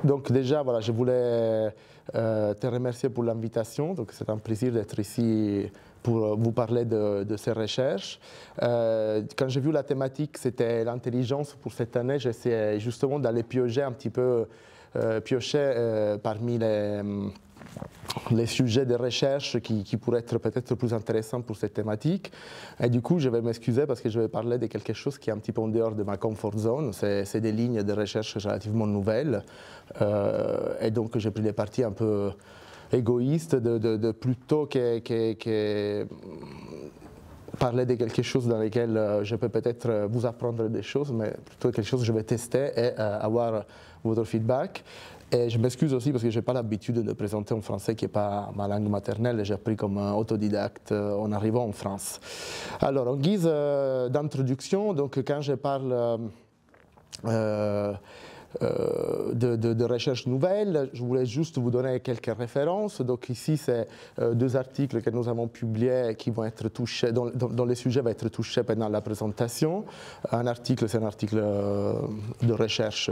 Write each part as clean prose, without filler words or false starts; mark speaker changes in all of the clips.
Speaker 1: Donc déjà, voilà, je voulais te remercier pour l'invitation. Donc c'est un plaisir d'être ici pour vous parler de ces recherches. Quand j'ai vu la thématique, c'était l'intelligence pour cette année, j'essayais justement d'aller piocher un petit peu, parmi les sujets de recherche qui pourraient être peut-être plus intéressants pour cette thématique. Et du coup, je vais m'excuser parce que je vais parler de quelque chose qui est un petit peu en dehors de ma comfort zone. C'est des lignes de recherche relativement nouvelles. Et donc, j'ai pris des parties un peu égoïstes de plutôt que parler de quelque chose dans lequel je peux peut-être vous apprendre des choses, mais plutôt quelque chose que je vais tester et avoir votre feedback. Et je m'excuse aussi parce que je n'ai pas l'habitude de présenter en français qui n'est pas ma langue maternelle, j'ai appris comme autodidacte en arrivant en France. Alors, en guise d'introduction, donc quand je parle de recherches nouvelles, je voulais juste vous donner quelques références. Donc ici, c'est deux articles que nous avons publiés qui vont être touchés, dont le sujet va être touché pendant la présentation. Un article, c'est un article de recherche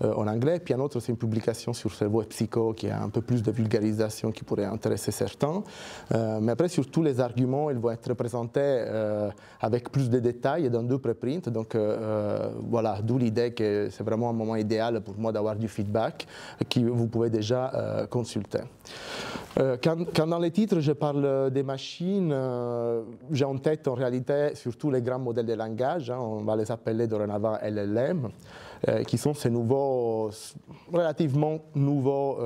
Speaker 1: en anglais, puis un autre, c'est une publication sur cerveau et psycho qui a un peu plus de vulgarisation qui pourrait intéresser certains. Mais après, sur tous les arguments, ils vont être présentés avec plus de détails dans deux préprints. Donc voilà, d'où l'idée que c'est vraiment un moment idéal pour moi d'avoir du feedback que vous pouvez déjà consulter. Quand dans les titres je parle des machines, j'ai en tête en réalité surtout les grands modèles de langage, hein, on va les appeler dorénavant LLM, qui sont ces nouveaux, relativement nouveaux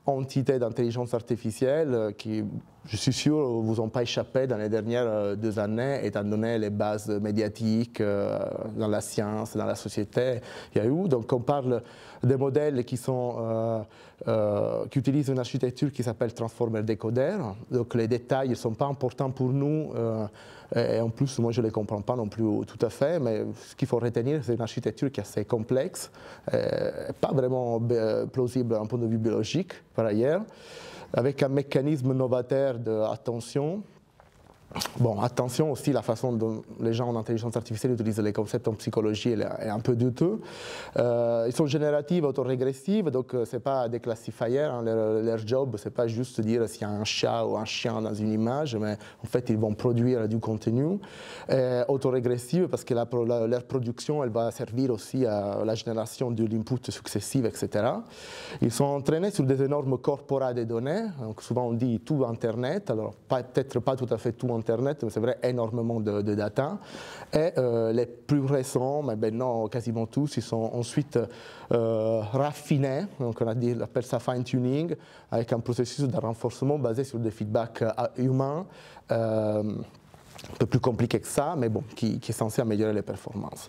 Speaker 1: entités d'intelligence artificielle qui, je suis sûr, ne vous ont pas échappé dans les dernières 2 années, étant donné les bases médiatiques dans la science, dans la société. Il y a eu. Donc, on parle des modèles qui utilisent une architecture qui s'appelle Transformer Decoder. Donc, les détails ne sont pas importants pour nous. Et en plus, moi, je ne les comprends pas non plus tout à fait. Mais ce qu'il faut retenir, c'est une architecture qui est assez complexe, pas vraiment plausible d'un point de vue biologique, par ailleurs, avec un mécanisme novateur d'attention. Bon, attention aussi, la façon dont les gens en intelligence artificielle utilisent les concepts en psychologie est un peu douteux. Ils sont génératives, autorégressives, donc ce n'est pas des classifiers. Hein, leur job, ce n'est pas juste dire s'il y a un chat ou un chien dans une image, mais en fait, ils vont produire du contenu. Autorégressives parce que leur production, elle va servir aussi à la génération de l'input successive, etc. Ils sont entraînés sur des énormes corpora de données. Donc souvent, on dit tout Internet. Alors, peut-être pas tout à fait tout Internet, mais c'est vrai, énormément de data. Et les plus récents, mais maintenant quasiment tous, ils sont ensuite raffinés, donc on appelle ça fine-tuning, avec un processus de renforcement basé sur des feedbacks humains, un peu plus compliqué que ça, mais bon, qui est censé améliorer les performances.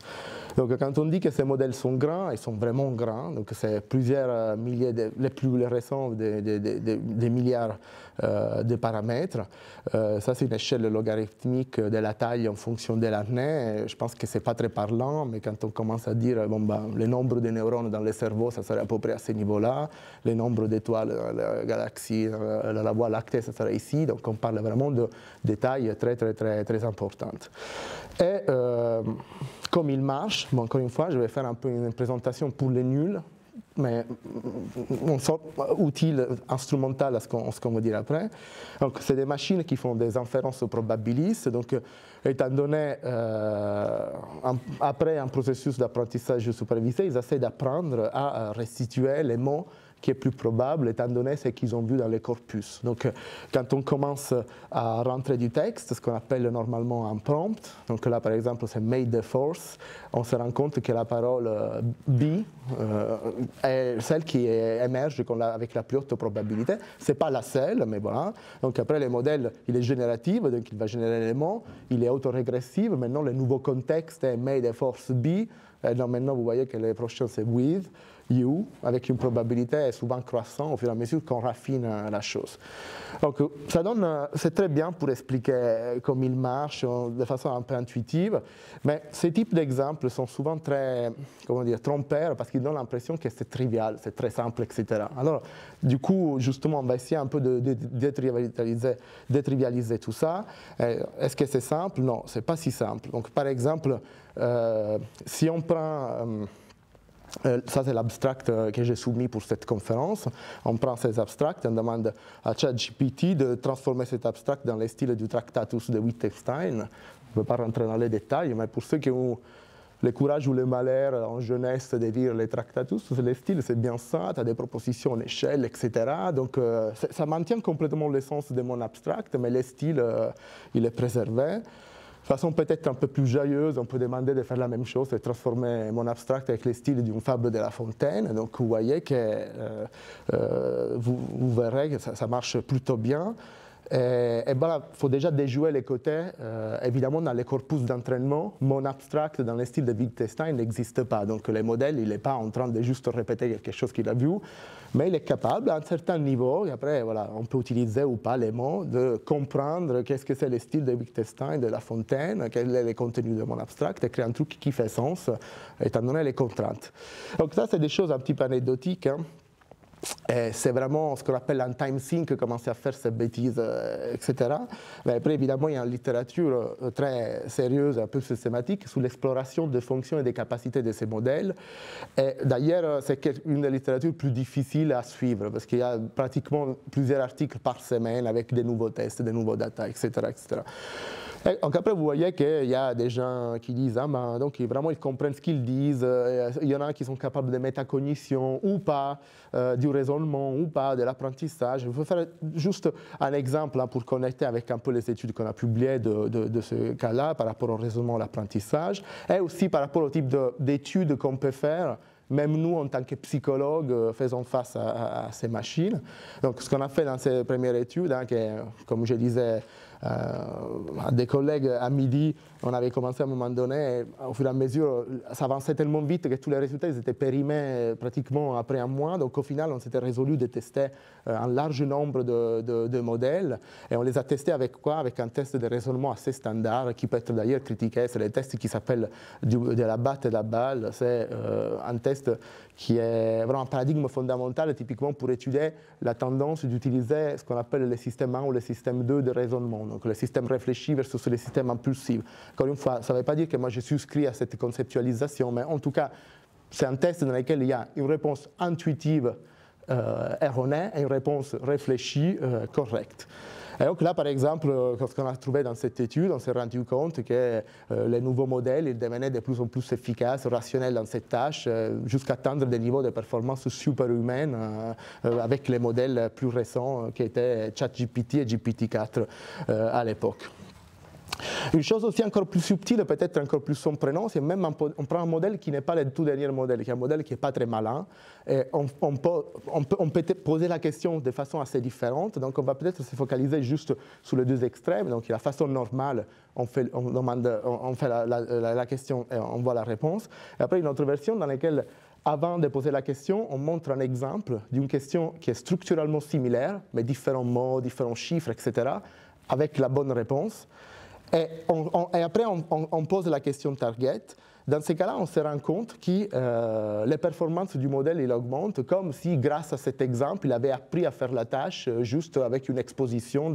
Speaker 1: Donc quand on dit que ces modèles sont grands, ils sont vraiment grands, donc c'est plusieurs milliers, les plus récents, des milliards de paramètres. Ça c'est une échelle logarithmique de la taille en fonction de l'année. Je pense que c'est pas très parlant, mais quand on commence à dire bon, ben, le nombre de neurones dans le cerveau, ça serait à peu près à ce niveau-là, le nombre d'étoiles dans la galaxie, la Voie lactée, ça serait ici, donc on parle vraiment de détails très importantes. Et comme il marche, bon, encore une fois, je vais faire un peu une présentation pour les nuls, mais une sorte utile, instrumentale à ce qu'on va dire après. Donc, c'est des machines qui font des inférences probabilistes. Donc, étant donné, après un processus d'apprentissage supervisé, ils essaient d'apprendre à restituer les mots qui est plus probable étant donné ce qu'ils ont vu dans les corpus. Donc, quand on commence à rentrer du texte, ce qu'on appelle normalement un prompt, donc là par exemple c'est made the force, on se rend compte que la parole be est celle qui émerge avec la plus haute probabilité. Ce n'est pas la seule, mais voilà. Donc après le modèle, il est génératif, donc il va générer les mots, il est autorégressif. Maintenant le nouveau contexte est made the force be, et donc maintenant vous voyez que le prochain c'est with, you, avec une probabilité souvent croissante au fur et à mesure qu'on raffine la chose. Donc, ça donne, c'est très bien pour expliquer comment il marche de façon un peu intuitive, mais ces types d'exemples sont souvent très, comment dire, trompeurs parce qu'ils donnent l'impression que c'est trivial, c'est très simple, etc. Alors, du coup, justement, on va essayer un peu de détrivialiser tout ça. Est-ce que c'est simple? Non, c'est pas si simple. Donc, par exemple, si on prend Ça, c'est l'abstract que j'ai soumis pour cette conférence. On prend ces abstracts, on demande à ChatGPT de transformer cet abstract dans le style du Tractatus de Wittgenstein. Je ne veux pas rentrer dans les détails, mais pour ceux qui ont le courage ou le malheur en jeunesse de lire les Tractatus, le style, c'est bien ça, tu as des propositions en échelle, etc. Donc, ça maintient complètement l'essence de mon abstract, mais le style, il est préservé. De façon peut-être un peu plus joyeuse, on peut demander de faire la même chose, de transformer mon abstract avec le style d'une fable de La Fontaine. Donc vous voyez que vous verrez que ça marche plutôt bien. Et voilà, il faut déjà déjouer les côtés. Évidemment, dans les corpus d'entraînement, mon abstract dans le style de Wittgenstein n'existe pas. Donc le modèle, il n'est pas en train de juste répéter quelque chose qu'il a vu, mais il est capable, à un certain niveau, et après, voilà, on peut utiliser ou pas les mots, de comprendre qu'est-ce que c'est le style de Wittgenstein, de La Fontaine, quel est le contenu de mon abstract, et créer un truc qui fait sens, étant donné les contraintes. Donc ça, c'est des choses un petit peu anecdotiques. Hein. C'est vraiment ce qu'on appelle un time sink, commencer à faire ces bêtises, etc. Mais après, évidemment, il y a une littérature très sérieuse, un peu systématique, sur l'exploration des fonctions et des capacités de ces modèles. Et d'ailleurs, c'est une des littératures plus difficiles à suivre, parce qu'il y a pratiquement plusieurs articles par semaine avec des nouveaux tests, des nouveaux data, etc. etc. Donc après, vous voyez qu'il y a des gens qui disent, ah ben, donc vraiment ils comprennent ce qu'ils disent, il y en a qui sont capables de métacognition ou pas, du raisonnement ou pas, de l'apprentissage. Je vais faire juste un exemple hein, pour connecter avec un peu les études qu'on a publiées de ce cas-là par rapport au raisonnement et à l'apprentissage, et aussi par rapport au type d'études qu'on peut faire. Même nous, en tant que psychologues, faisons face à ces machines. Donc, ce qu'on a fait dans ces premières études, hein, comme je disais à des collègues à midi, on avait commencé à un moment donné, et au fur et à mesure, ça avançait tellement vite que tous les résultats ils étaient périmés pratiquement après un mois. Donc, au final, on s'était résolu de tester un large nombre de modèles. Et on les a testés avec quoi? Avec un test de raisonnement assez standard, qui peut être d'ailleurs critiqué. C'est le test qui s'appelle de la batte et la balle. C'est un test qui est vraiment un paradigme fondamental, typiquement pour étudier la tendance d'utiliser ce qu'on appelle le système 1 ou le système 2 de raisonnement, donc le système réfléchi versus le système impulsif. Encore une fois, ça ne veut pas dire que moi je souscris à cette conceptualisation, mais en tout cas, c'est un test dans lequel il y a une réponse intuitive erronée et une réponse réfléchie correcte. Et donc là, par exemple, ce qu'on a trouvé dans cette étude, on s'est rendu compte que les nouveaux modèles ils devenaient de plus en plus efficaces, rationnels dans cette tâche, jusqu'à atteindre des niveaux de performance superhumaines avec les modèles plus récents qui étaient ChatGPT et GPT-4 à l'époque. Une chose aussi encore plus subtile, peut-être encore plus surprenante, c'est même on prend un modèle qui n'est pas le tout dernier modèle, qui est un modèle qui n'est pas très malin. Et on peut poser la question de façon assez différente. Donc on va peut-être se focaliser juste sur les deux extrêmes. Donc la façon normale, on fait la question et on voit la réponse. Et après une autre version dans laquelle, avant de poser la question, on montre un exemple d'une question qui est structurellement similaire, mais différents mots, différents chiffres, etc., avec la bonne réponse. Et après, on pose la question target. Dans ces cas-là, on se rend compte que les performances du modèle il augmentent, comme si, grâce à cet exemple, il avait appris à faire la tâche juste avec une exposition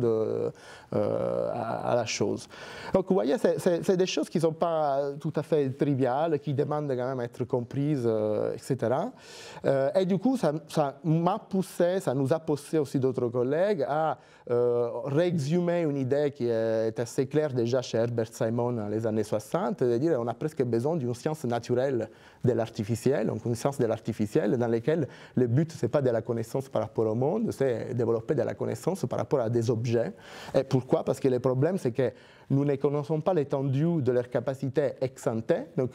Speaker 1: à la chose. Donc, vous voyez, c'est des choses qui ne sont pas tout à fait triviales, qui demandent quand même à être comprises, etc. Et du coup, ça m'a poussé, ça nous a poussé aussi d'autres collègues à réexhumer une idée qui est assez claire déjà chez Herbert Simon dans les années 60, de dire qu'on a presque besoin d'une science naturelle de l'artificiel, donc une science de l'artificiel dans laquelle le but, ce n'est pas de la connaissance par rapport au monde, c'est développer de la connaissance par rapport à des objets. Et pourquoi? Parce que le problème, c'est que nous ne connaissons pas l'étendue de leur capacité ex ante. Donc,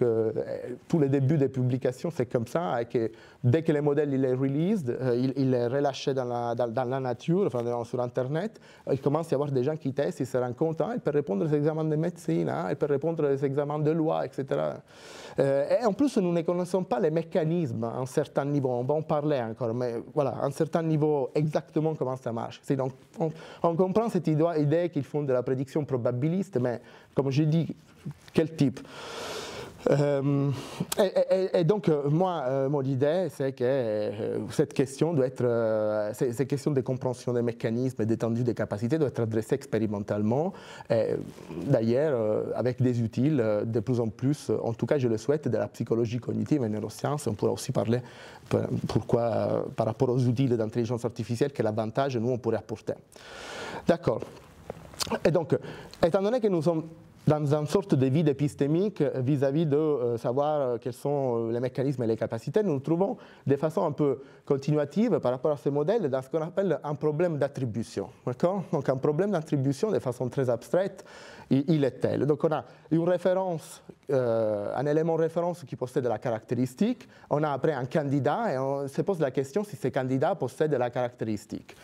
Speaker 1: tous les débuts des publications, c'est comme ça, et que dès que le modèle il est released, il est relâché dans la nature, enfin, sur Internet, il commence à y avoir des gens qui testent, ils se rendent compte, il peut répondre aux examens de médecine, il peut répondre aux examens de loi, etc. Et en plus, nous ne connaissons pas les mécanismes à un certain niveau, on va en parler encore, mais voilà, à un certain niveau, exactement comment ça marche. Donc, on comprend cette idée qu'ils font de la prédiction probabiliste, mais comme je dis, quel type? Et donc, moi, mon idée, c'est que cette question doit être, ces questions de compréhension des mécanismes et d'étendue des capacités doivent être adressées expérimentalement. D'ailleurs, avec des outils de plus en plus, en tout cas, je le souhaite, de la psychologie cognitive et neurosciences. On pourra aussi parler pourquoi, par rapport aux outils d'intelligence artificielle, quel avantage nous on pourrait apporter. D'accord. Et donc, étant donné que nous sommes dans une sorte de vide épistémique vis-à-vis de savoir quels sont les mécanismes et les capacités, nous nous trouvons de façon un peu continuative par rapport à ce modèle dans ce qu'on appelle un problème d'attribution. Donc un problème d'attribution de façon très abstraite, il est tel. Donc on a une référence, un élément référence qui possède la caractéristique, on a après un candidat et on se pose la question si ce candidat possède la caractéristique.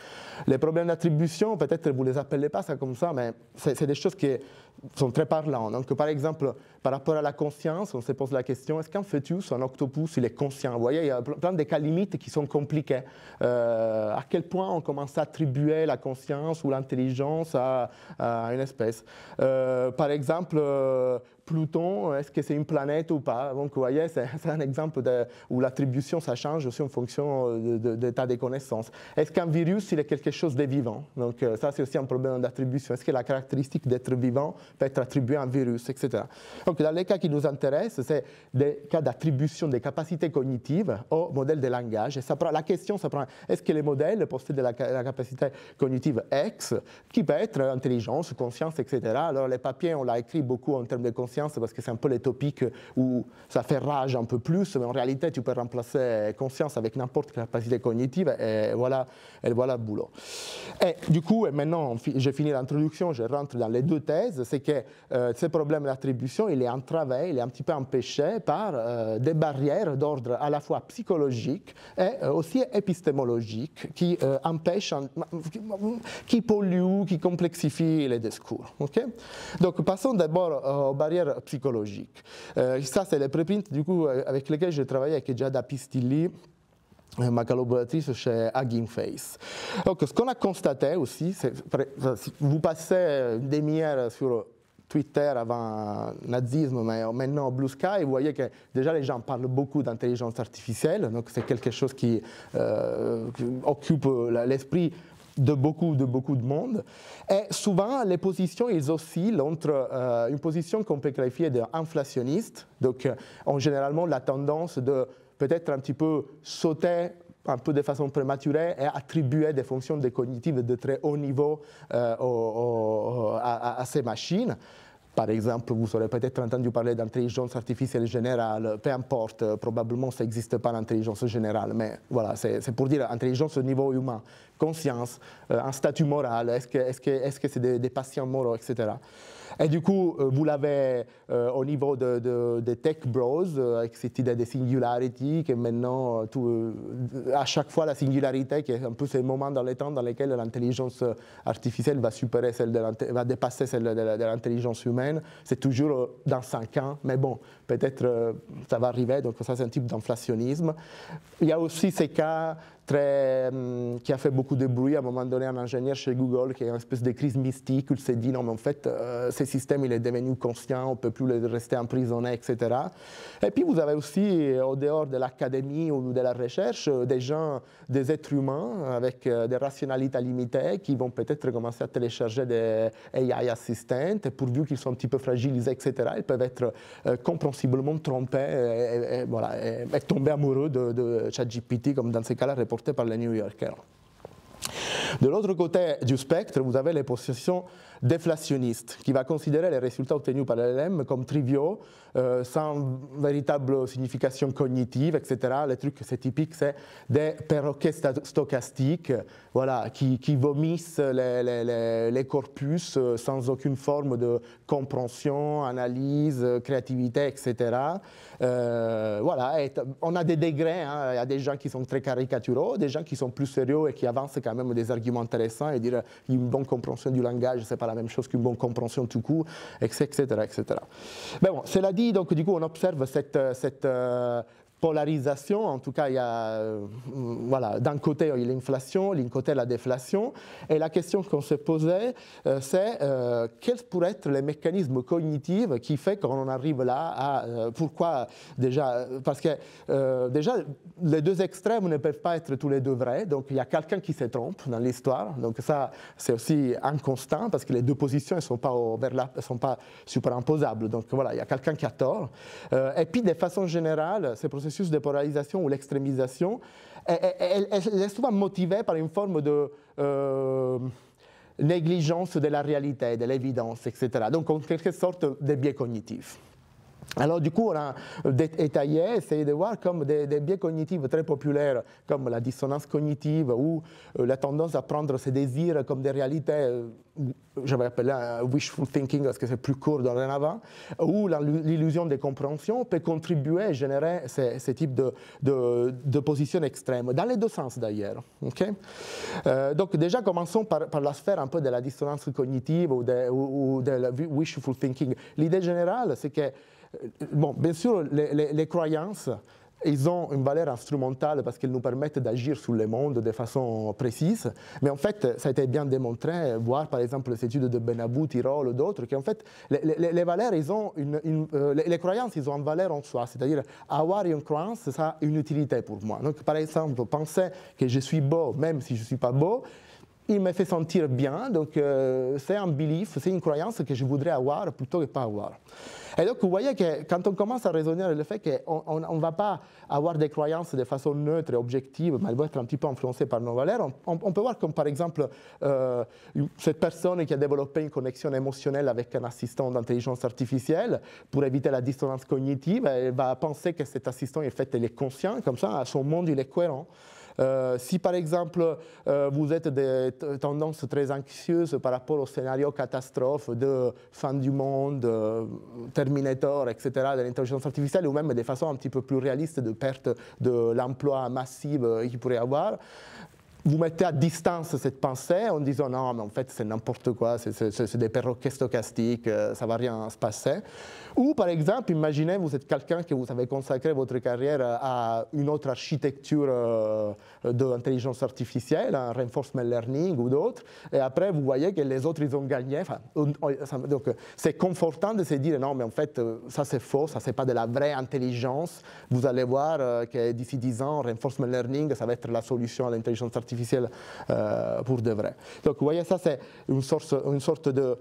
Speaker 1: Les problèmes d'attribution, peut-être vous ne les appelez pas ça comme ça, mais c'est des choses qui sont très parlantes. Donc, par exemple, par rapport à la conscience, on se pose la question, est-ce qu'un fœtus, un octopus, il est conscient? Vous voyez, il y a plein de cas limites qui sont compliqués. À quel point on commence à attribuer la conscience ou l'intelligence à une espèce? Par exemple, Pluton, est-ce que c'est une planète ou pas? Donc, vous voyez, c'est un exemple où l'attribution, ça change aussi en fonction de l'état des connaissances. Est-ce qu'un virus, il est quelque chose de vivant? Donc, ça, c'est aussi un problème d'attribution. Est-ce que la caractéristique d'être vivant peut être attribuée à un virus, etc. Donc, dans les cas qui nous intéressent, c'est des cas d'attribution des capacités cognitives au modèle de langage. Et ça prend, la question, ça prend, est-ce que les modèles possèdent la capacité cognitive X, qui peut être intelligence, conscience, etc. Alors, les papiers, on l'a écrit beaucoup en termes de conscience, parce que c'est un peu les topics où ça fait rage un peu plus, mais en réalité, tu peux remplacer conscience avec n'importe quelle capacité cognitive, et voilà le boulot. Et du coup, et maintenant, j'ai fini l'introduction, je rentre dans les deux thèses, c'est que ce problème d'attribution, il est entravé, il est un petit peu empêché par des barrières d'ordre à la fois psychologique et aussi épistémologique qui empêchent, qui polluent, qui complexifient les discours. Okay? Donc, passons d'abord aux barrières psychologiques. Ça, c'est les préprints du coup, avec lesquels j'ai travaillé avec Giada Pistilli, ma collaboratrice chez Hugging Face. Donc, ce qu'on a constaté aussi, c'est vous passez une demi-heure sur Twitter avant nazisme, mais maintenant Blue Sky, vous voyez que déjà les gens parlent beaucoup d'intelligence artificielle, donc c'est quelque chose qui occupe l'esprit de beaucoup de monde. Et souvent, les positions, ils oscillent entre une position qu'on peut qualifier d'inflationniste, donc généralement la tendance de peut-être un petit peu sauter un peu de façon prématurée et attribuer des fonctions cognitives de très haut niveau à ces machines. Par exemple, vous aurez peut-être entendu parler d'intelligence artificielle générale, peu importe, probablement ça n'existe pas l'intelligence générale, mais voilà, c'est pour dire intelligence au niveau humain, conscience, un statut moral, est-ce que c'est des patients moraux, etc. Et du coup, vous l'avez au niveau des tech bros, avec cette idée de singularity, que maintenant, à chaque fois, la singularité, qui est un peu ce moment dans le temps dans lequel l'intelligence artificielle va dépasser celle de l'intelligence humaine, c'est toujours dans 5 ans, mais bon, peut-être ça va arriver, donc ça c'est un type d'inflationnisme. Il y a aussi ces cas qui a fait beaucoup de bruit à un moment donné, un ingénieur chez Google qui a une espèce de crise mystique, où il s'est dit non mais en fait ce système il est devenu conscient, on ne peut plus le rester emprisonné, etc. Et puis vous avez aussi au dehors de l'académie ou de la recherche des gens, des êtres humains avec des rationalités limitées qui vont peut-être commencer à télécharger des AI assistants, et pourvu qu'ils soient un petit peu fragilisés, etc. Ils peuvent être comprensiblement trompés et tomber amoureux de ChatGPT, comme dans ces cas-là reporté par les New Yorker. De l'autre côté du spectre, vous avez les positions déflationnistes, qui va considérer les résultats obtenus par l'LM comme triviaux, sans véritable signification cognitive, etc. Le truc, c'est typique, c'est des perroquets stochastiques, voilà, qui vomissent les corpus sans aucune forme de compréhension, analyse, créativité, etc. Voilà, et on a des degrés, hein. Il y a des gens qui sont très caricaturaux, des gens qui sont plus sérieux et qui avancent quand même des arguments intéressants et dire une bonne compréhension du langage, c'est pas la même chose qu'une bonne compréhension tout court, etc., etc. Mais bon, cela dit, donc du coup, on observe cette polarisation. En tout cas, il y a, voilà, d'un côté, il y a l'inflation, d'un côté, la déflation. Et la question qu'on se posait, c'est quels pourraient être les mécanismes cognitifs qui fait qu'on arrive là à... pourquoi déjà... Parce que déjà, les deux extrêmes ne peuvent pas être tous les deux vrais. Donc, il y a quelqu'un qui se trompe dans l'histoire. Donc, ça, c'est aussi inconstant parce que les deux positions ne sont pas sont pas superimposables. Donc, voilà, il y a quelqu'un qui a tort. Et puis, de façon générale, ce processus de polarisation ou l'extrémisation, elle est souvent motivée par une forme de négligence de la réalité, de l'évidence, etc. Donc, en quelque sorte, des biais cognitifs. Alors du coup, on a détaillé, essayé de voir comme des biais cognitifs très populaires, comme la dissonance cognitive ou la tendance à prendre ses désirs comme des réalités, j'avais appelé wishful thinking parce que c'est plus court dorénavant, ou l'illusion de compréhension peut contribuer à générer ce type de position extrême, dans les deux sens d'ailleurs. Okay? Donc déjà, commençons par la sphère un peu de la dissonance cognitive ou de la wishful thinking. L'idée générale, c'est que bon, bien sûr, les croyances, ils ont une valeur instrumentale parce qu'elles nous permettent d'agir sur le monde de façon précise. Mais en fait, ça a été bien démontré, voir par exemple les études de Benabou, Tirole ou d'autres, qu'en fait, les valeurs, ils ont les croyances, ils ont une valeur en soi. C'est-à-dire, avoir une croyance, ça a une utilité pour moi. Donc, par exemple, penser que je suis beau, même si je ne suis pas beau, il me fait sentir bien. Donc, c'est un belief, c'est une croyance que je voudrais avoir plutôt que pas avoir. Et donc, vous voyez que quand on commence à raisonner le fait qu'on ne va pas avoir des croyances de façon neutre et objective, mais elles vont être un petit peu influencées par nos valeurs, on peut voir comme par exemple cette personne qui a développé une connexion émotionnelle avec un assistant d'intelligence artificielle pour éviter la dissonance cognitive, elle va penser que cet assistant, en fait, il est conscient, comme ça, son monde, il est cohérent. Si par exemple vous êtes des tendances très anxieuses par rapport au scénario catastrophe de fin du monde, Terminator, etc., de l'intelligence artificielle, ou même de façon un petit peu plus réaliste de perte de l'emploi massive qu'il pourrait y avoir, vous mettez à distance cette pensée en disant non, mais en fait c'est n'importe quoi, c'est des perroquets stochastiques, ça ne va rien se passer. Ou par exemple, imaginez vous êtes quelqu'un que vous avez consacré votre carrière à une autre architecture de l'intelligence artificielle, un reinforcement learning ou d'autres, et après vous voyez que les autres ils ont gagné. Enfin, donc c'est confortant de se dire non, mais en fait ça c'est faux, ça c'est pas de la vraie intelligence. Vous allez voir que d'ici 10 ans, reinforcement learning, ça va être la solution à l'intelligence artificielle pour de vrai. Donc vous voyez, ça c'est une sorte de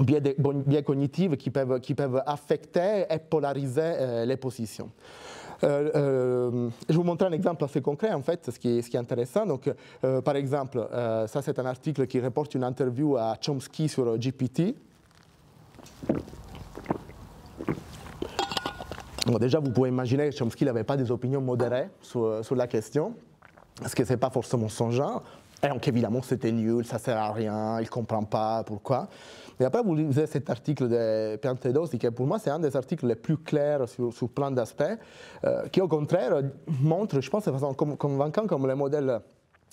Speaker 1: biais cognitifs qui peuvent affecter et polariser les positions. Je vais vous montrer un exemple assez concret, en fait, ce qui est intéressant. Donc, par exemple, ça c'est un article qui reporte une interview à Chomsky sur GPT. Bon, déjà, vous pouvez imaginer que Chomsky n'avait pas des opinions modérées sur la question, parce que ce n'est pas forcément son genre. Et donc, évidemment, c'était nul, ça ne sert à rien, il ne comprend pas pourquoi. Mais après, vous lisez cet article de Piantedosi, qui pour moi, c'est un des articles les plus clairs sur plein d'aspects, qui au contraire montre, je pense, de façon convaincante, comme le modèle.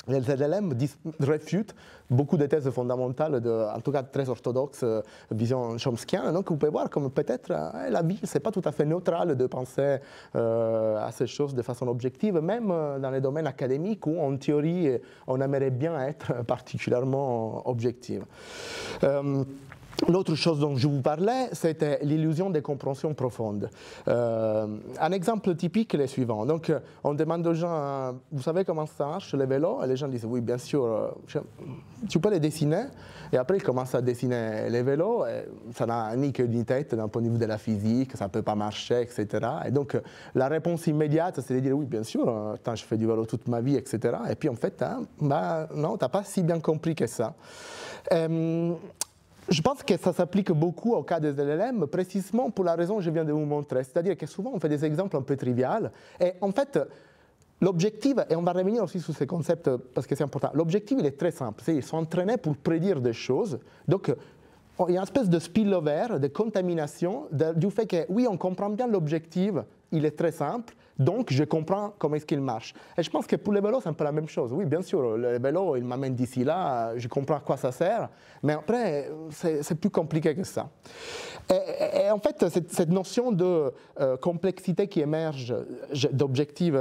Speaker 1: Les LLM réfutent beaucoup de thèses fondamentales, en tout cas très orthodoxes, vision chomskienne. Donc vous pouvez voir comme peut-être la vie, ce n'est pas tout à fait neutral de penser à ces choses de façon objective, même dans les domaines académiques où en théorie on aimerait bien être particulièrement objectif. L'autre chose dont je vous parlais, c'était l'illusion des compréhensions profondes. Un exemple typique est le suivant. Donc, on demande aux gens, vous savez comment ça marche les vélos? Et les gens disent, oui, bien sûr, tu peux les dessiner. Et après, ils commencent à dessiner les vélos. Et ça n'a ni queue ni tête d'un point de vue de la physique, ça ne peut pas marcher, etc. Et donc, la réponse immédiate, c'est de dire, oui, bien sûr, je fais du vélo toute ma vie, etc. Et puis, en fait, non, tu n'as pas si bien compris que ça. Je pense que ça s'applique beaucoup au cas des LLM, précisément pour la raison que je viens de vous montrer. C'est-à-dire que souvent, on fait des exemples un peu triviaux. Et en fait, l'objectif, et on va revenir aussi sur ces concepts parce que c'est important, l'objectif, il est très simple. Ils sont entraînés pour prédire des choses. Donc, il y a une espèce de spillover, de contamination du fait que, oui, on comprend bien l'objectif, il est très simple, donc je comprends comment est-ce qu'il marche. Et je pense que pour les vélos, c'est un peu la même chose. Oui, bien sûr, le vélo, il m'amène d'ici là, je comprends à quoi ça sert, mais après, c'est plus compliqué que ça. Et en fait, cette notion de complexité qui émerge d'objectifs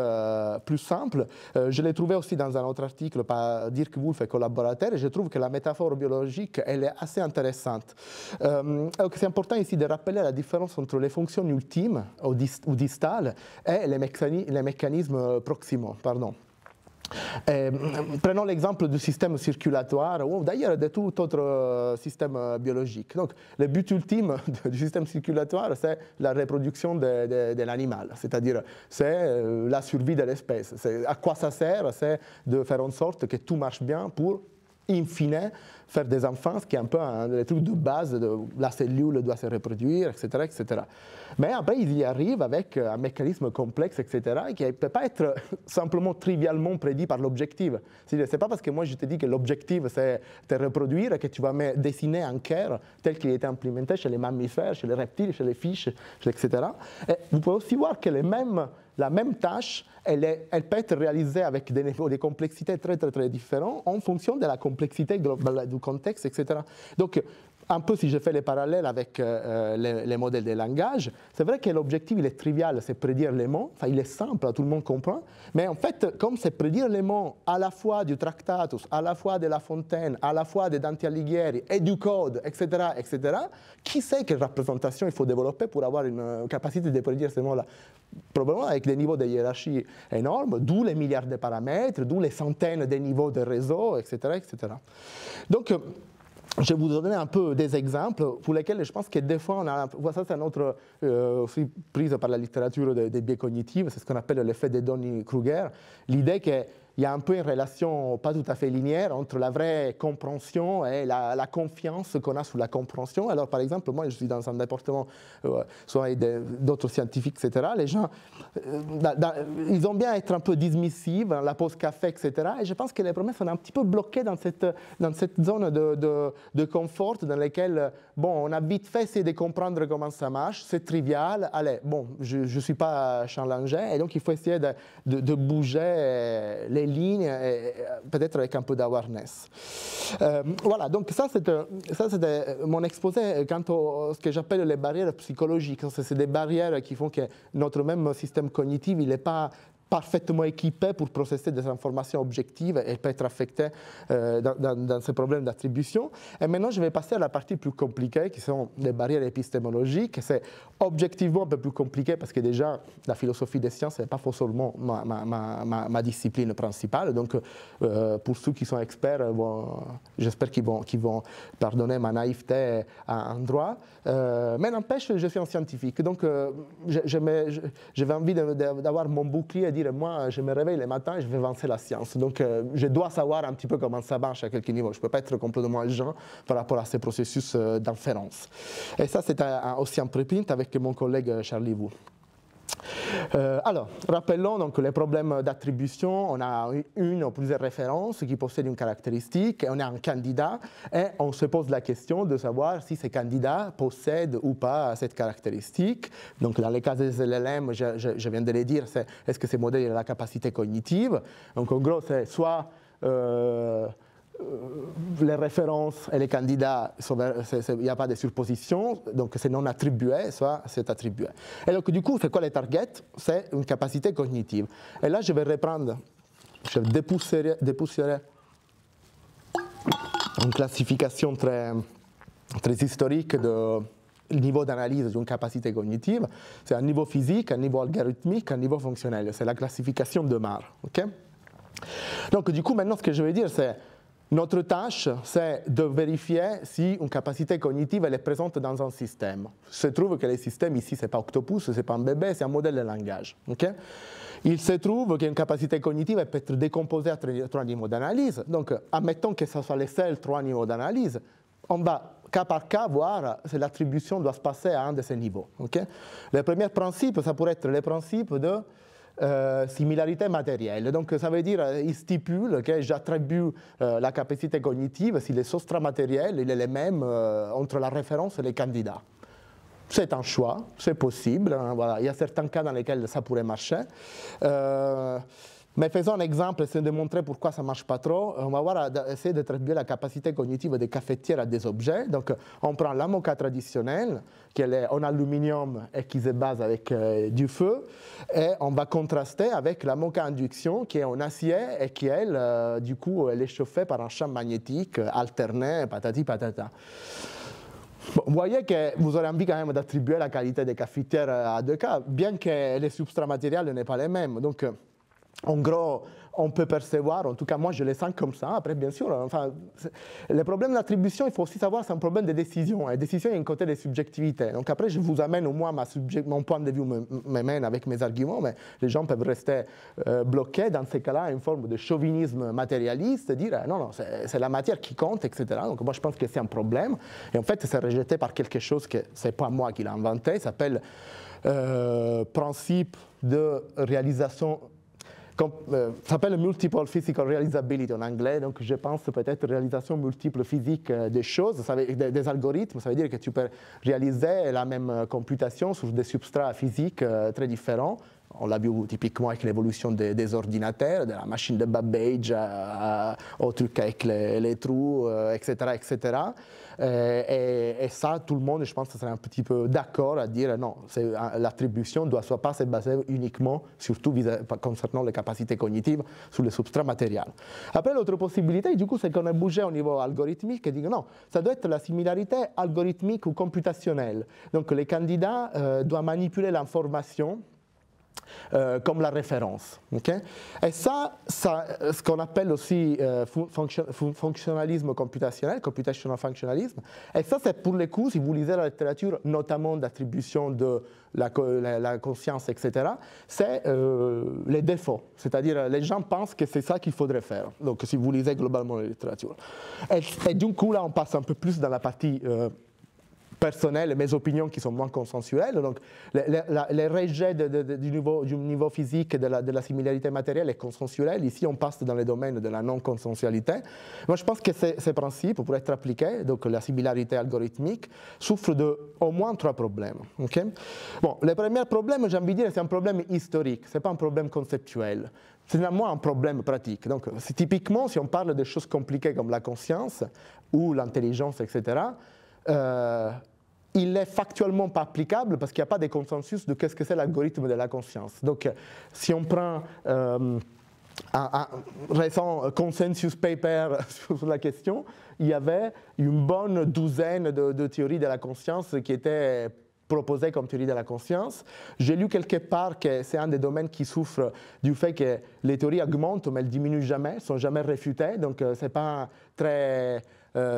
Speaker 1: plus simples, je l'ai trouvé aussi dans un autre article par Dirk Wolf et collaborateurs, et je trouve que la métaphore biologique, elle est assez intéressante. C'est important ici de rappeler la différence entre les fonctions ultimes ou distales et les mécanismes proximaux. Pardon. Prenons l'exemple du système circulatoire ou d'ailleurs de tout autre système biologique. Donc, le but ultime du système circulatoire, c'est la reproduction de l'animal, c'est-à-dire c'est la survie de l'espèce. À quoi ça sert? C'est de faire en sorte que tout marche bien pour, in fine, faire des enfants, ce qui est un peu le truc de base, de la cellule doit se reproduire, etc., etc. Mais après, ils y arrivent avec un mécanisme complexe, etc., qui ne peut pas être simplement trivialement prédit par l'objectif. Ce n'est pas parce que moi je te dis que l'objectif c'est te reproduire que tu vas me dessiner un cœur tel qu'il était implémenté chez les mammifères, chez les reptiles, chez les fiches, etc. Et vous pouvez aussi voir que la même tâche, elle peut être réalisée avec des niveaux de complexité très, très, très différents en fonction de la complexité globale du contexte, etc. Donc, un peu si je fais les parallèles avec les modèles de langage, c'est vrai que l'objectif, il est trivial, c'est prédire les mots, enfin, il est simple, tout le monde comprend, mais en fait, comme c'est prédire les mots à la fois du Tractatus, à la fois de La Fontaine, à la fois de Dante Alighieri et du code, etc., etc., qui sait quelle représentation il faut développer pour avoir une capacité de prédire ces mots-là? Probablement avec des niveaux de hiérarchie énormes, d'où les milliards de paramètres, d'où les centaines de niveaux de réseau, etc., etc. Donc, je vais vous donner un peu des exemples pour lesquels je pense que des fois, ça c'est une autre prise par la littérature des biais cognitifs, c'est ce qu'on appelle l'effet de Dunning-Kruger, l'idée qu'il y a un peu une relation pas tout à fait linéaire entre la vraie compréhension et la confiance qu'on a sous la compréhension. Alors par exemple, moi je suis dans un département soit avec d'autres scientifiques, etc. Les gens, ils ont bien être un peu dismissifs, la pause café, etc. Et je pense que les premiers sont un petit peu bloqués dans cette zone de confort dans laquelle, bon, on a vite fait essayer de comprendre comment ça marche, c'est trivial, allez, bon, je ne suis pas Challenger, et donc il faut essayer de bouger les lignes, peut-être avec un peu d'awareness. Voilà, donc ça c'était mon exposé quant à ce que j'appelle les barrières psychologiques. C'est des barrières qui font que notre même système cognitif, il n'est pas parfaitement équipé pour processer des informations objectives et peut être affecté dans ces problèmes d'attribution. Et maintenant, je vais passer à la partie plus compliquée, qui sont les barrières épistémologiques. C'est objectivement un peu plus compliqué parce que déjà, la philosophie des sciences n'est pas forcément ma discipline principale. Donc, pour ceux qui sont experts, bon, j'espère qu'ils vont pardonner ma naïveté en droit. Mais n'empêche, je suis un scientifique. Donc, j'avais envie d'avoir mon bouclier et dire moi, je me réveille le matin et je vais avancer la science. Donc, je dois savoir un petit peu comment ça marche à quelques niveaux. Je ne peux pas être complètement agent par rapport à ces processus d'inférence. Et ça, c'est aussi un préprint avec mon collègue Charlie Wu. Alors, rappelons donc les problèmes d'attribution. On a une ou plusieurs références qui possèdent une caractéristique, et on a un candidat, et on se pose la question de savoir si ces candidats possèdent ou pas cette caractéristique. Donc, dans les cas des LLM, je viens de le dire, c'est est-ce que ces modèles ont la capacité cognitive. Donc, en gros, c'est soit les références et les candidats, il n'y a pas de surposition, donc c'est non attribué, soit c'est attribué. Et donc du coup, c'est quoi les targets? C'est une capacité cognitive. Et là, je vais reprendre, je dépoussiérer une classification très historique de niveau d'analyse d'une capacité cognitive. C'est un niveau physique, un niveau algorithmique, un niveau fonctionnel. C'est la classification de Marr. Okay? Donc du coup, maintenant, ce que je vais dire, c'est notre tâche, c'est de vérifier si une capacité cognitive elle est présente dans un système. Il se trouve que les systèmes ici, ce n'est pas Octopus, ce n'est pas un bébé, c'est un modèle de langage. Okay? Il se trouve qu'une capacité cognitive peut être décomposée à trois niveaux d'analyse. Donc, admettons que ce soit les seuls trois niveaux d'analyse, on va cas par cas voir si l'attribution doit se passer à un de ces niveaux. Okay? Le premier principe, ça pourrait être le principe de similarité matérielle. Donc, ça veut dire qu'il stipule que j'attribue la capacité cognitive si le substrat matériel il est le même entre la référence et les candidats. C'est un choix, c'est possible. Hein, voilà. Il y a certains cas dans lesquels ça pourrait marcher. Mais faisons un exemple, essayons de montrer pourquoi ça ne marche pas trop. On va essayer d'attribuer la capacité cognitive des cafetières à des objets. Donc, on prend la moka traditionnelle, qui est en aluminium et qui se base avec du feu, et on va contraster avec la moka induction, qui est en acier et qui, elle, du coup, elle est chauffée par un champ magnétique alterné, patati patata. Bon, vous voyez que vous aurez envie quand même d'attribuer la qualité des cafetières à deux cas, bien que les substrats matériels n'est pas les mêmes. Donc, en gros, on peut percevoir, en tout cas moi je les sens comme ça, après bien sûr, enfin, le problème d'attribution, il faut aussi savoir, c'est un problème de décision, et décision il y a un côté de subjectivité. Donc après je vous amène au moins mon point de vue me mène avec mes arguments, mais les gens peuvent rester bloqués dans ces cas-là, une forme de chauvinisme matérialiste, dire non, non, c'est la matière qui compte, etc. Donc moi je pense que c'est un problème, et en fait c'est rejeté par quelque chose que c'est pas moi qui l'ai inventé, ça s'appelle principe de réalisation. Ça s'appelle multiple physical realizability en anglais, donc je pense peut-être réalisation multiple physique des choses, des algorithmes, ça veut dire que tu peux réaliser la même computation sur des substrats physiques très différents. On l'a vu typiquement avec l'évolution des ordinateurs, de la machine de Babbage au truc avec les trous, etc. etc. Et ça, tout le monde, je pense, serait un petit peu d'accord à dire non, l'attribution ne doit pas se baser uniquement, surtout concernant les capacités cognitives, sur les substrats matériels. Après, l'autre possibilité, du coup, c'est qu'on a bougé au niveau algorithmique et dit non, ça doit être la similarité algorithmique ou computationnelle. Donc, les candidats doivent manipuler l'information comme la référence. Okay? Et ça, ce qu'on appelle aussi fonctionnalisme computationnel, computational functionalism, et ça c'est pour les coups, si vous lisez la littérature, notamment d'attribution de la conscience, etc., c'est les défauts. C'est-à-dire, les gens pensent que c'est ça qu'il faudrait faire. Donc, si vous lisez globalement la littérature. Et du coup, là, on passe un peu plus dans la partie personnelles, mes opinions qui sont moins consensuelles. Donc, les rejets du niveau physique de la similarité matérielle est consensuel. Ici, on passe dans le domaine de la non-consensualité. Moi, je pense que ces principes, pour être appliqués, donc la similarité algorithmique, souffrent d'au moins 3 problèmes. Okay? Bon, le premier problème, j'ai envie de dire, c'est un problème historique, ce n'est pas un problème conceptuel. C'est néanmoins un problème pratique. Donc, typiquement, si on parle de choses compliquées comme la conscience ou l'intelligence, etc., il n'est factuellement pas applicable parce qu'il n'y a pas de consensus de qu'est-ce que c'est l'algorithme de la conscience. Donc, si on prend un récent consensus paper sur la question, il y avait une bonne douzaine de théories de la conscience qui étaient proposées comme théorie de la conscience. J'ai lu quelque part que c'est un des domaines qui souffre du fait que les théories augmentent mais elles ne diminuent jamais, ne sont jamais réfutées, donc ce n'est pas très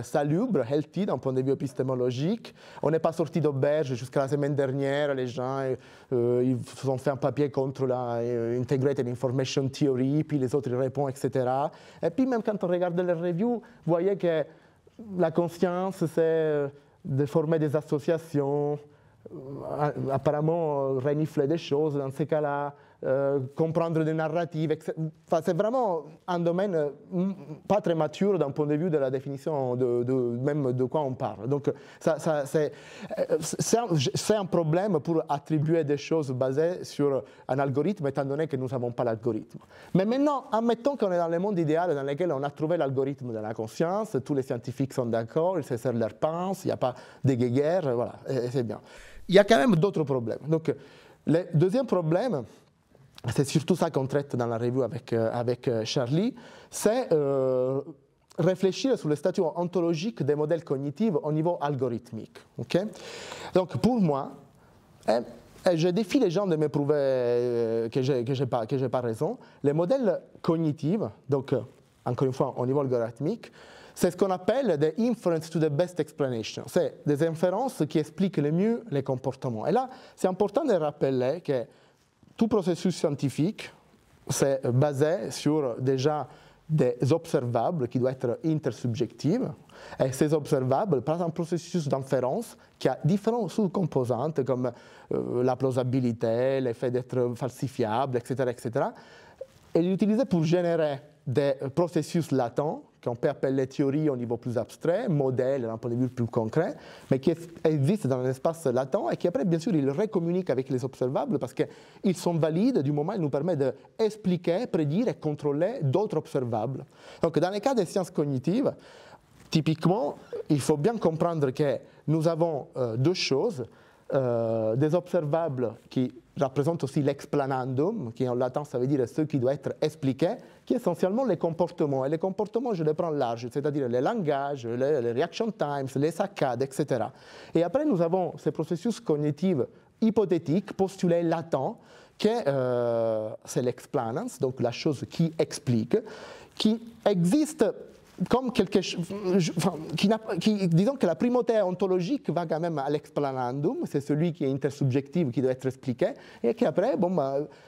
Speaker 1: salubre, healthy d'un point de vue épistémologique. On n'est pas sorti d'auberge jusqu'à la semaine dernière, les gens ils ont fait un papier contre la Integrated Information Theory, puis les autres ils répondent, etc. Et puis même quand on regarde les reviews, vous voyez que la conscience, c'est de former des associations, apparemment renifler des choses dans ces cas-là, comprendre des narratives, enfin, c'est vraiment un domaine pas très mature d'un point de vue de la définition même de quoi on parle. Donc c'est un problème pour attribuer des choses basées sur un algorithme étant donné que nous n'avons pas l'algorithme. Mais maintenant, admettons qu'on est dans le monde idéal dans lequel on a trouvé l'algorithme de la conscience, tous les scientifiques sont d'accord, ils se servent leur pince, il n'y a pas de guéguerre, voilà, c'est bien. Il y a quand même d'autres problèmes. Donc, le deuxième problème, c'est surtout ça qu'on traite dans la revue avec Charlie, c'est réfléchir sur le statut ontologique des modèles cognitifs au niveau algorithmique. Okay? Donc pour moi, je défie les gens de me prouver que je n'ai pas raison, les modèles cognitifs, donc encore une fois au niveau algorithmique, c'est ce qu'on appelle des inference to the best explanation. C'est des inférences qui expliquent le mieux les comportements. Et là, c'est important de rappeler que tout processus scientifique, c'est basé sur déjà des observables qui doivent être intersubjectifs. Et ces observables, par exemple, un processus d'inférence qui a différentes sous-composantes comme la plausibilité, l'effet d'être falsifiable, etc., etc., elle est utilisée pour générer des processus latents qu'on peut appeler théorie au niveau plus abstrait, modèle d'un point de vue plus concret, mais qui existent dans un espace latent et qui après, bien sûr, ils recommuniquent avec les observables parce qu'ils sont valides du moment où ils nous permettent d'expliquer, prédire et contrôler d'autres observables. Donc, dans les cas des sciences cognitives, typiquement, il faut bien comprendre que nous avons deux choses. Des observables qui représentent aussi l'explanandum, qui en latin ça veut dire ce qui doit être expliqué, qui est essentiellement les comportements. Et les comportements, je les prends large, c'est-à-dire les langages, les reaction times, les saccades, etc. Et après, nous avons ces processus cognitifs hypothétiques, postulés latents, c'est l'explanance, donc la chose qui explique, qui existe comme quelque chose, disons que la primauté ontologique va quand même à l'explanandum, c'est celui qui est intersubjectif, qui doit être expliqué, et qui après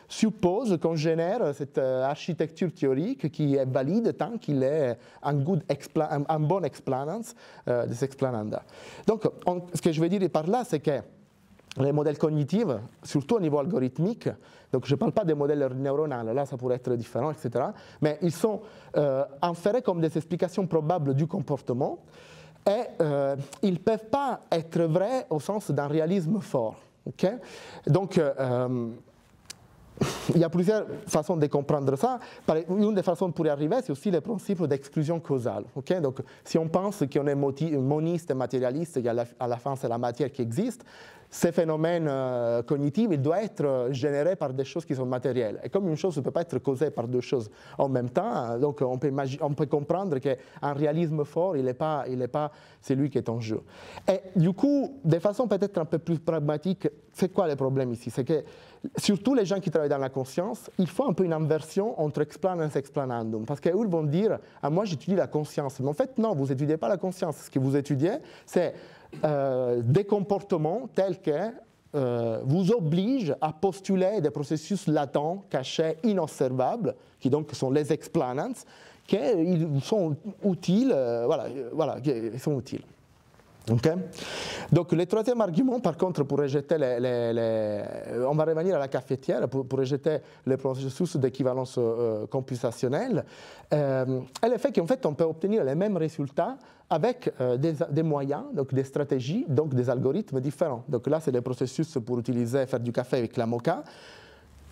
Speaker 1: suppose qu'on génère cette architecture théorique qui est valide tant qu'il est un bon explanance de cet explananda. Donc, ce que je veux dire par là, c'est que les modèles cognitifs, surtout au niveau algorithmique, donc je ne parle pas des modèles neuronaux, là ça pourrait être différent, etc., mais ils sont inférés comme des explications probables du comportement et ils ne peuvent pas être vrais au sens d'un réalisme fort. Okay? Donc, il y a plusieurs façons de comprendre ça. Une des façons pour y arriver, c'est aussi le principe d'exclusion causale. Okay? Donc, si on pense qu'on est moniste et matérialiste, et à la fin c'est la matière qui existe, ces phénomènes cognitifs, ils doivent être générés par des choses qui sont matérielles. Et comme une chose ne peut pas être causée par deux choses en même temps, donc on peut comprendre qu'un réalisme fort, il n'est pas celui qui est en jeu. Et du coup, de façon peut-être un peu plus pragmatique, c'est quoi le problème ici? C'est que surtout les gens qui travaillent dans la conscience, il faut un peu une inversion entre explanans et explanandum. Parce qu'eux vont dire, ah, moi j'étudie la conscience. Mais en fait, non, vous n'étudiez pas la conscience. Ce que vous étudiez, c'est des comportements tels que vous obligent à postuler des processus latents, cachés, inobservables, qui donc sont les explanants, qui sont utiles, ils sont utiles. Okay? Donc le troisième argument, par contre, pour rejeter on va revenir à la cafetière, pour rejeter le processus d'équivalence computationnelle, est le fait qu'en fait on peut obtenir les mêmes résultats avec des moyens, donc des stratégies, donc des algorithmes différents. Donc là, c'est le processus pour faire du café avec la moka.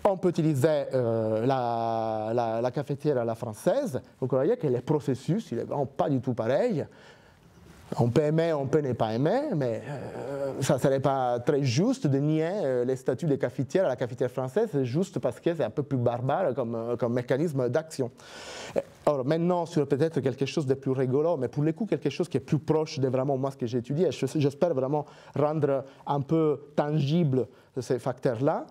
Speaker 1: On peut utiliser la cafetière à la française. Donc vous voyez que les processus, il n'est vraiment pas du tout pareil. On peut aimer, on peut ne pas aimer, mais ça ne serait pas très juste de nier les statuts des cafetières à la cafetière française, juste parce que c'est un peu plus barbare comme mécanisme d'action. Alors maintenant, sur peut-être quelque chose de plus rigolo, mais pour le coup, quelque chose qui est plus proche de vraiment moi ce que j'ai étudié, j'espère vraiment rendre un peu tangible ces facteurs-là.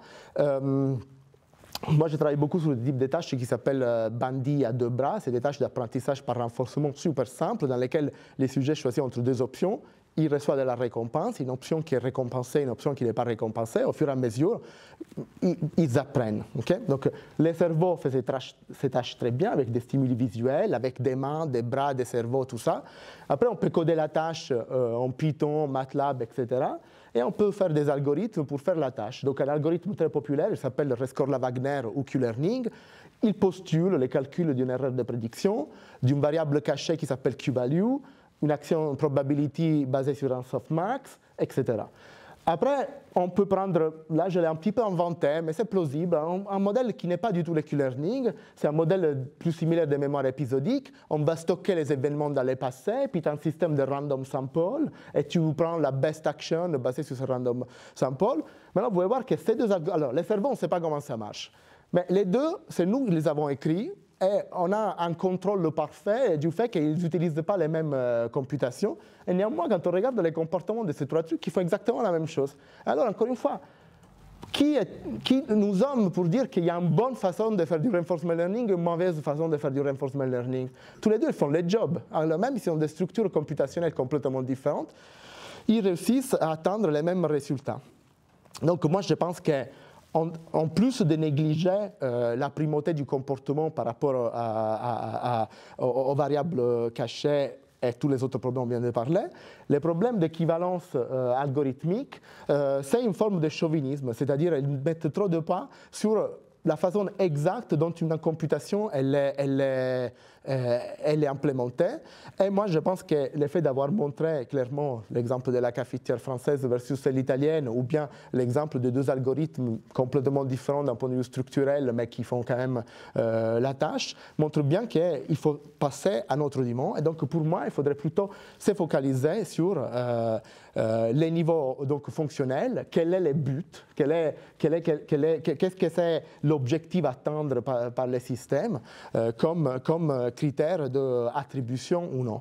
Speaker 1: Moi, je travaille beaucoup sur le type de tâches qui s'appellent bandits à deux bras. C'est des tâches d'apprentissage par renforcement super simples dans lesquelles les sujets choisissent entre deux options. Ils reçoivent de la récompense, une option qui est récompensée, une option qui n'est pas récompensée. Au fur et à mesure, ils apprennent. Okay? Donc, le cerveau fait ces tâches très bien avec des stimuli visuels, avec des mains, des bras, des cerveaux, tout ça. Après, on peut coder la tâche en Python, MATLAB, etc. Et on peut faire des algorithmes pour faire la tâche. Donc un algorithme très populaire, il s'appelle Rescorla-Wagner ou Q-learning. Il postule les calculs d'une erreur de prédiction, d'une variable cachée qui s'appelle Q-value, une action probability basée sur un softmax, etc. Après, on peut prendre, là je l'ai un petit peu inventé, mais c'est plausible, un modèle qui n'est pas du tout le Q-learning, c'est un modèle plus similaire de mémoire épisodique. On va stocker les événements dans le passé, puis tu as un système de random sample, et tu prends la best action basée sur ce random sample. Maintenant, vous pouvez voir que ces deux algorithmes, alors les cerveaux, on ne sait pas comment ça marche, mais les deux, c'est nous qui les avons écrits, et on a un contrôle parfait du fait qu'ils n'utilisent pas les mêmes computations. Et néanmoins, quand on regarde les comportements de ces trois trucs, ils font exactement la même chose. Alors, encore une fois, qui nous sommes pour dire qu'il y a une bonne façon de faire du reinforcement learning et une mauvaise façon de faire du reinforcement learning? Tous les deux, ils font le job. Alors même s'ils ont des structures computationnelles complètement différentes, ils réussissent à atteindre les mêmes résultats. Donc, moi, je pense que en plus de négliger la primauté du comportement par rapport aux variables cachées et tous les autres problèmes dont on vient de parler, les problèmes d'équivalence algorithmique, c'est une forme de chauvinisme, c'est-à-dire ils mettent trop de poids sur la façon exacte dont une computation elle est implémentée. Et moi, je pense que le fait d'avoir montré clairement l'exemple de la cafetière française versus celle italienne, ou bien l'exemple de deux algorithmes complètement différents d'un point de vue structurel, mais qui font quand même la tâche, montre bien qu'il faut passer à notre niveau. Et donc, pour moi, il faudrait plutôt se focaliser sur les niveaux donc, fonctionnels. Quel est le but? Qu'est-ce que c'est l'objectif à atteindre par les systèmes comme critère d'attribution ou non?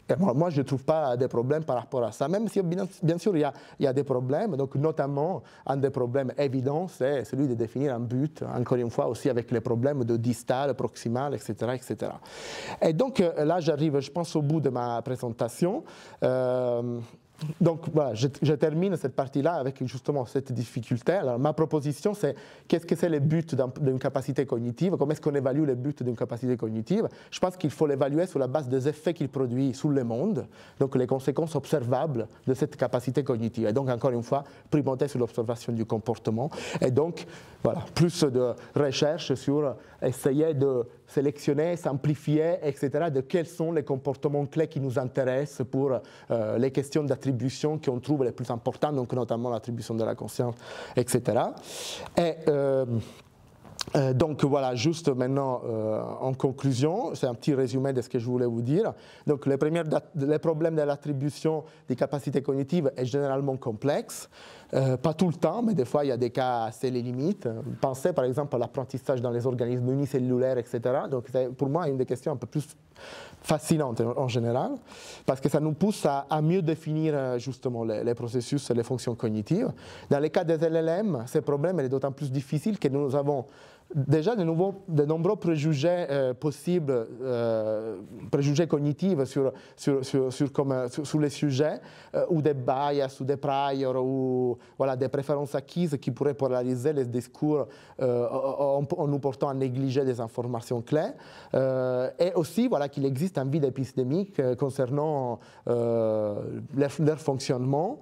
Speaker 1: Et moi, je ne trouve pas de problème par rapport à ça, même si bien sûr il y a des problèmes, donc notamment un des problèmes évidents, c'est celui de définir un but, encore une fois aussi avec les problèmes de distal, proximal, etc. etc. Et donc là, j'arrive, je pense, au bout de ma présentation. Donc voilà, je termine cette partie-là avec justement cette difficulté. Alors ma proposition, c'est qu'est-ce que c'est le but d'une capacité cognitive? Comment est-ce qu'on évalue le but d'une capacité cognitive? Je pense qu'il faut l'évaluer sur la base des effets qu'il produit sur le monde, donc les conséquences observables de cette capacité cognitive. Et donc encore une fois, primauté sur l'observation du comportement. Et donc voilà, plus de recherche sur essayer de sélectionner, simplifier, etc., de quels sont les comportements clés qui nous intéressent pour les questions d'attribution qu'on trouve les plus importantes, donc notamment l'attribution de la conscience, etc. Et donc voilà, juste maintenant en conclusion, c'est un petit résumé de ce que je voulais vous dire. Donc le problème de l'attribution des capacités cognitives est généralement complexe, pas tout le temps, mais des fois il y a des cas assez les limites. Pensez par exemple à l'apprentissage dans les organismes unicellulaires, etc. Donc c'est pour moi une des questions un peu plus fascinantes en général, parce que ça nous pousse à mieux définir justement les processus et les fonctions cognitives. Dans les cas des LLM, ce problème est d'autant plus difficile que nous avons déjà de nombreux préjugés possibles, préjugés cognitifs sur les sujets, ou des bias, ou des priors, ou voilà, des préférences acquises qui pourraient polariser les discours en nous portant à négliger des informations clés. Et aussi voilà, qu'il existe un vide épistémique concernant leur fonctionnement.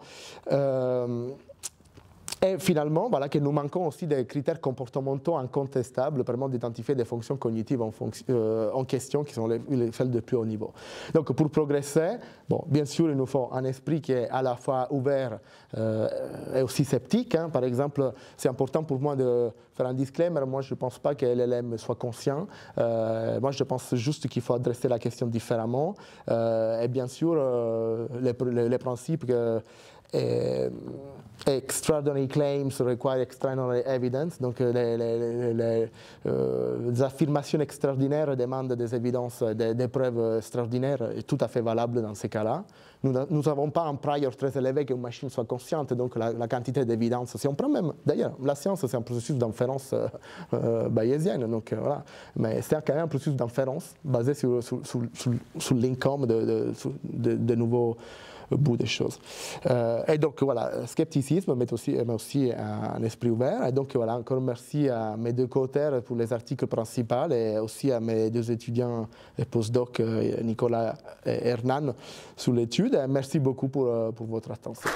Speaker 1: Et finalement, voilà, que nous manquons aussi des critères comportementaux incontestables permettant d'identifier des fonctions cognitives en question qui sont celles de plus haut niveau. Donc pour progresser, bon, bien sûr, il nous faut un esprit qui est à la fois ouvert et aussi sceptique. Hein. Par exemple, c'est important pour moi de faire un disclaimer. Moi, je ne pense pas que LLM soit conscient. Moi, je pense juste qu'il faut adresser la question différemment. Et bien sûr, les principes que extraordinary claims require extraordinary evidence, donc les affirmations extraordinaires demandent des évidences, des preuves extraordinaires, est tout à fait valable dans ces cas-là. Nous n'avons pas un prior très élevé qu'une machine soit consciente, donc la quantité d'évidence, si on prend même, d'ailleurs, la science c'est un processus d'inférence bayésienne, donc voilà, mais c'est quand même un processus d'inférence basé sur l'income de nouveaux bout des choses. Et donc voilà, scepticisme, mais aussi un esprit ouvert. Et donc voilà, encore merci à mes deux co-auteurs pour les articles principaux et aussi à mes deux étudiants et postdocs, Nicolas et Hernan, sur l'étude. Merci beaucoup pour votre attention.